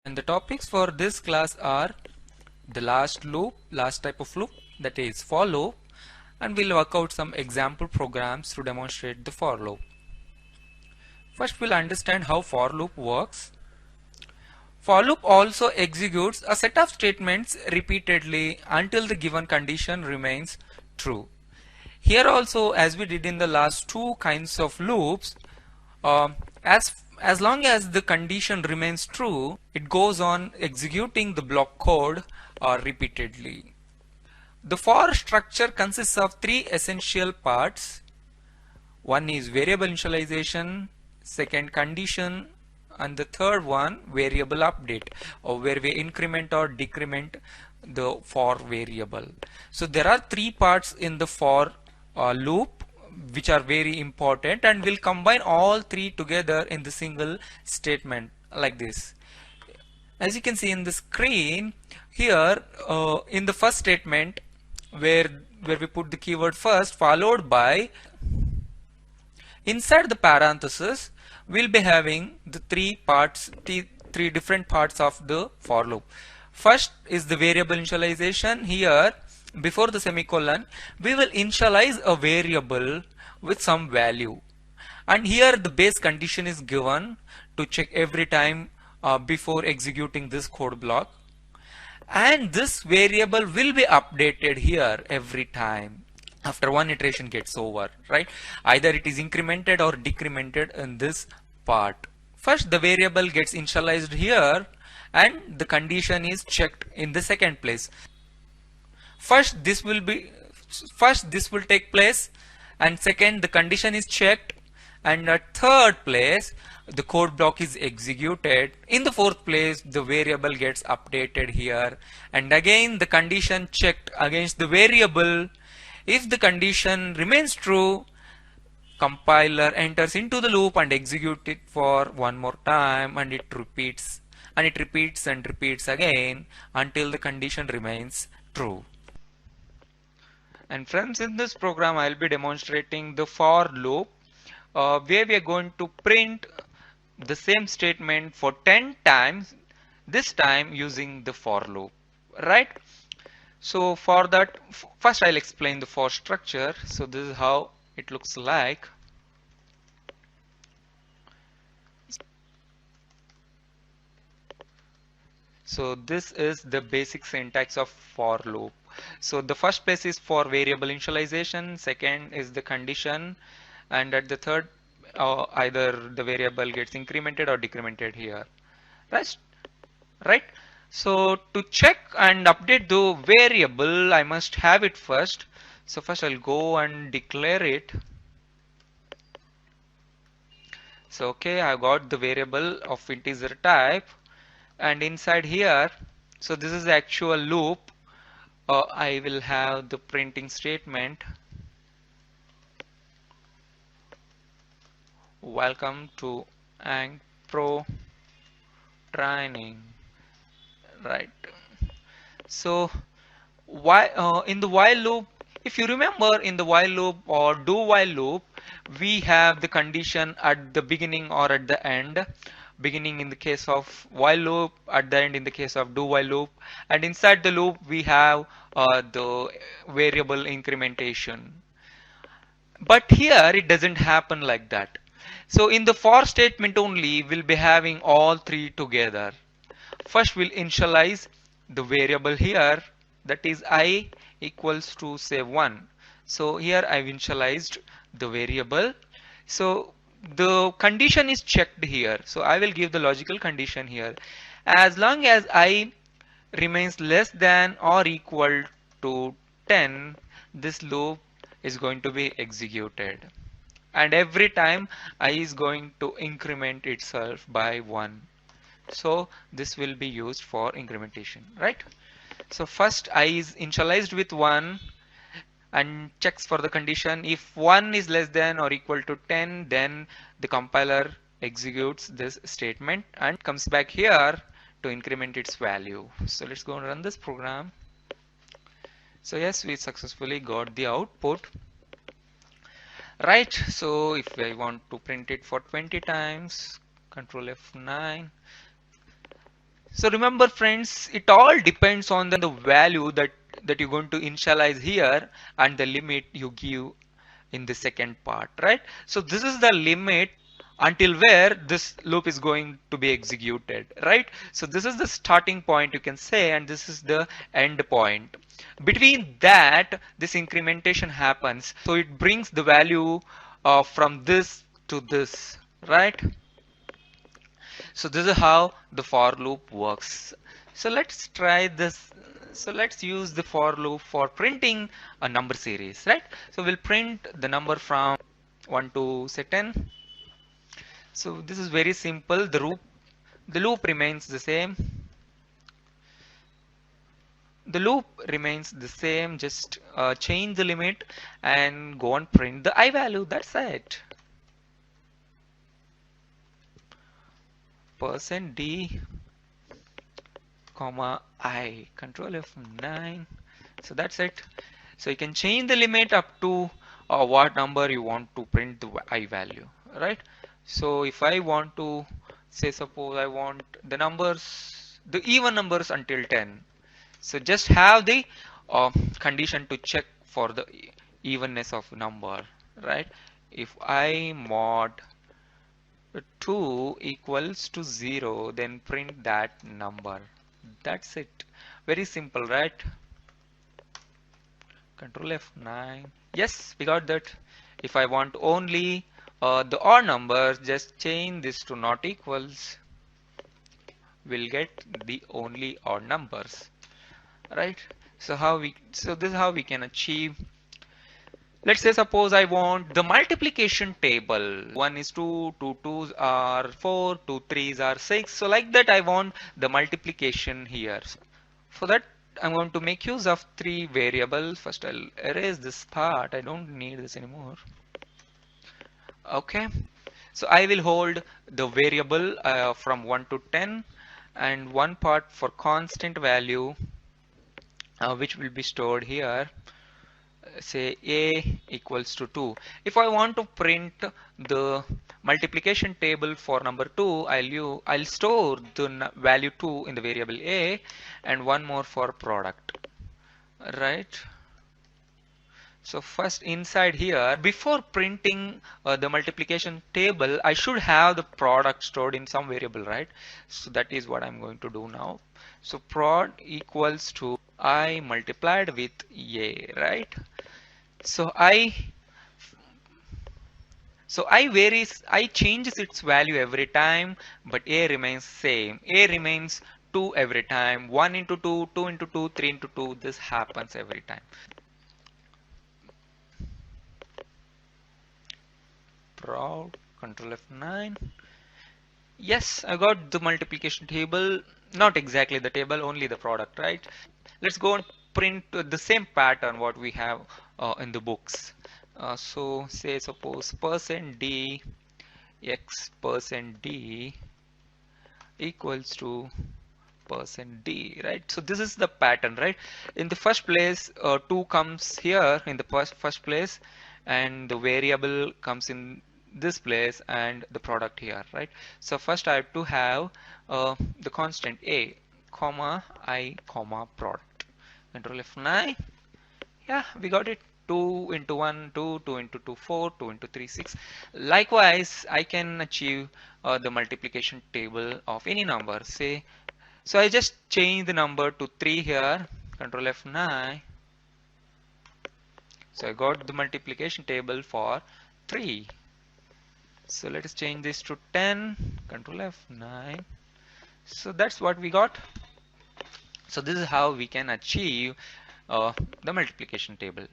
And the topics for this class are the last type of loop, that is for loop, and we'll work out some example programs to demonstrate the for loop. First we'll understand how for loop works. For loop also executes a set of statements repeatedly until the given condition remains true. Here also, as we did in the last two kinds of loops, as long as the condition remains true, it goes on executing the block code repeatedly. The for structure consists of three essential parts. One is variable initialization, second condition, and the third one variable update, or where we increment or decrement the for variable. So there are three parts in the for loop which are very important, and we'll combine all three together in the single statement like this. As you can see in the screen here, in the first statement where we put the keyword first, followed by inside the parenthesis, we'll be having the three different parts of the for loop. First is the variable initialization. Here, before the semicolon, we will initialize a variable with some value. And here the base condition is given to check every time before executing this code block. And this variable will be updated here every time after one iteration gets over, right? Either it is incremented or decremented in this part. First the variable gets initialized here and the condition is checked in the second place. First this will take place, and second the condition is checked, and at third place the code block is executed. In the fourth place the variable gets updated here, and again the condition checked against the variable. If the condition remains true, compiler enters into the loop and executes it for one more time, and it repeats and repeats again until the condition remains true. And friends, in this program I'll be demonstrating the for loop where we are going to print the same statement for 10 times, this time using the for loop, right? So for that, first I'll explain the for structure. So this is how it looks like. So this is the basic syntax of for loop. So the first place is for variable initialization, second is the condition, and at the third either the variable gets incremented or decremented here, right? So to check and update the variable, I must have it first. So first I'll go and declare it. So okay, I got the variable of integer type, and inside here, so this is the actual loop. I will have the printing statement, welcome to Ang Pro training, right? So why in the while loop, if you remember, in the while loop or do while loop, we have the condition at the beginning or at the end. Beginning in the case of while loop, at the end in the case of do while loop, and inside the loop we have the variable incrementation. But here it doesn't happen like that. So in the for statement only, we'll be having all three together. First we'll initialize the variable here, that is I equals to say 1. So here I've initialized the variable. So the condition is checked here. So I will give the logical condition here. As long as I remains less than or equal to 10, this loop is going to be executed. And every time I is going to increment itself by 1. So this will be used for incrementation, right? So first I is initialized with 1 and checks for the condition. If 1 is less than or equal to 10, then the compiler executes this statement and comes back here to increment its value. So let's go and run this program. So yes, we successfully got the output, right? So if I want to print it for 20 times, control F9. So remember friends, it all depends on the value that you're going to initialize here and the limit you give in the second part, right? So this is the limit until where this loop is going to be executed, right? So this is the starting point, you can say, and this is the end point. Between that, this incrementation happens. So it brings the value from this to this, right? So this is how the for loop works. So let's try this. So let's use the for loop for printing a number series, right? So we'll print the number from 1 to say 10. So this is very simple. The loop remains the same. The loop remains the same. Just change the limit and go and print the I value. That's it. %d comma I, control F9. So that's it. So you can change the limit up to what number you want to print the I value, right? So if I want to say, suppose I want the numbers, the even numbers until 10. So just have the condition to check for the evenness of number, right? If I mod 2 equals to 0, then print that number. That's it. Very simple, right? Control F9. Yes, we got that. If I want only the odd numbers, just change this to not equals. We'll get the only odd numbers, right? So this is how we can achieve. Let's say suppose I want the multiplication table. 1 is 2, 2 2s are 4, 2 3s are 6. So like that I want the multiplication here. For that I'm going to make use of 3 variables. First I'll erase this part. I don't need this anymore. Okay. So I will hold the variable from 1 to 10 and one part for constant value which will be stored here. Say a equals to 2. If I want to print the multiplication table for number 2, I'll store the value 2 in the variable a and one more for product, right? So first inside here, before printing the multiplication table, I should have the product stored in some variable, right? So that is what I'm going to do now. So prod equals to I multiplied with a, right? So I changes its value every time, but a remains same. A remains 2 every time. 1 into 2, 2 into 2, 3 into 2. This happens every time. Prod control F9. Yes, I got the multiplication table. Not exactly the table, only the product, right? Let's go and print the same pattern what we have in the books. So say suppose %d x %d equals to %d, right? So this is the pattern, right? In the first place 2 comes here in the first place and the variable comes in this place and the product here, right? So first I have to have the constant a comma I comma product. Control F9. Yeah, we got it. 2 into 1 2, 2 into 2 4, 2 into 3 6. Likewise I can achieve the multiplication table of any number, say. So I just change the number to 3 here, control F9. So I got the multiplication table for 3. So let us change this to 10, control F9. So that's what we got. So this is how we can achieve the multiplication table.